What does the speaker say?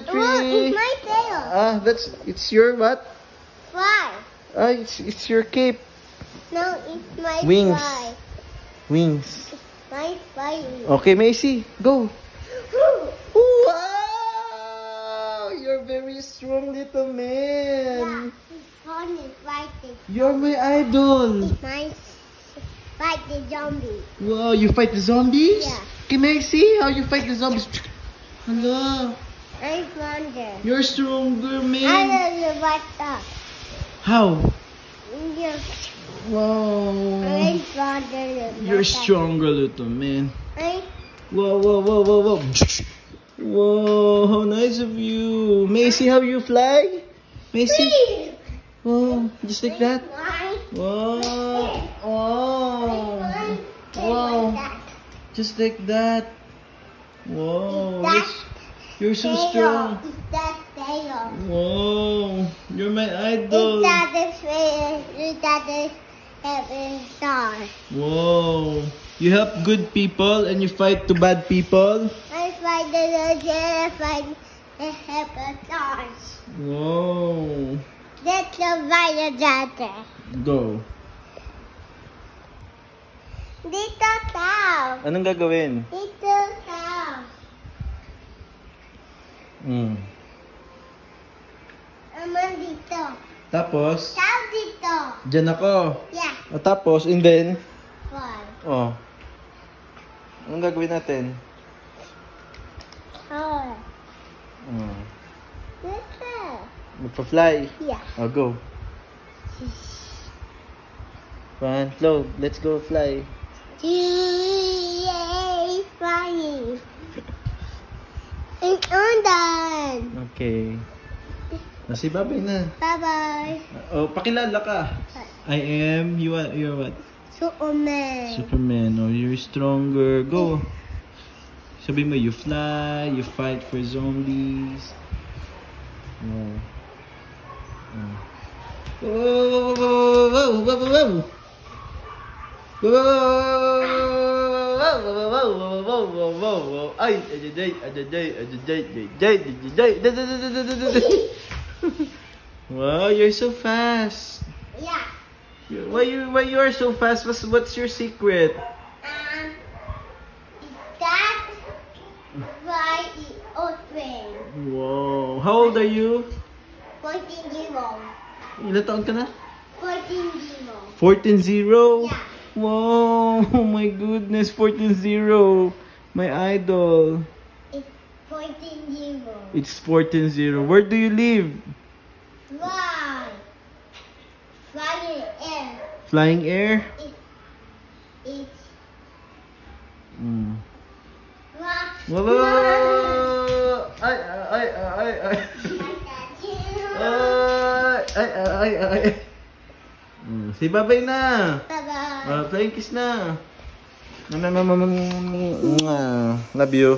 Tree. Oh, it's my tail. It's your what? Fly. It's your cape. No, it's my Wings. fly. Wings. My fly. Okay, Macy, go. Wow! You're very strong, little man. Yeah, it's fun and fighting. You're my idol. It's my fight the zombie. Wow, you fight the zombies? Yeah. Can I see how you fight the zombies? Hello. I'm stronger. You're stronger, I man. love the butter. How? Yeah. Wow. I'm stronger than You're butter. stronger, little man. I'm Whoa, whoa, whoa, whoa, whoa. Whoa, how nice of you. Macy, how you fly? Macy? free. Whoa, just like that? Why? Whoa. Wow. Wow. Just like that. Whoa. You're so strong. Is that tail? Whoa. You're my Is idol. that the face? Is that the heaven star? Whoa. You help good people and you fight to bad people? I find the heaven stars. Whoa. That's the violator. Go. Dito cow. Anong gagawin? Dito cow. Naman dito. Tapos, Cow dito. dyan ako. Yeah. Tapos, and then, Fun. oh. Anong gagawin natin? Oh. Dito. Magpa-fly. Yeah. Oh, go. One, float. Let's go fly. Yay! Flying. It's all done. Okay. Nasi babay na. Bye-bye. Oh, pakilala ka. I am, you're what? Superman. Superman. Oh, you're stronger. Go. Sabi mo, you fly, you fight for zombies. Oh. Oh. Whoa, whoa, whoa, whoa, whoa, whoa. Ay, wow, you're so fast. Yeah. Why you are so fast? What's your secret? That fly open. Wow. How old are you? 14-0. Ilan taon ka na? 14-0. 14-0? Yeah. Wow, oh my goodness, 14-0. My idol. It's 14-0. It's 14-0. Where do you live? Fly. Flying air. Flying air? It's Mm. fly. Whoa, whoa, whoa, whoa. Ay. Ay. Si babay na. Bye-bye. Flying kiss na. Love you.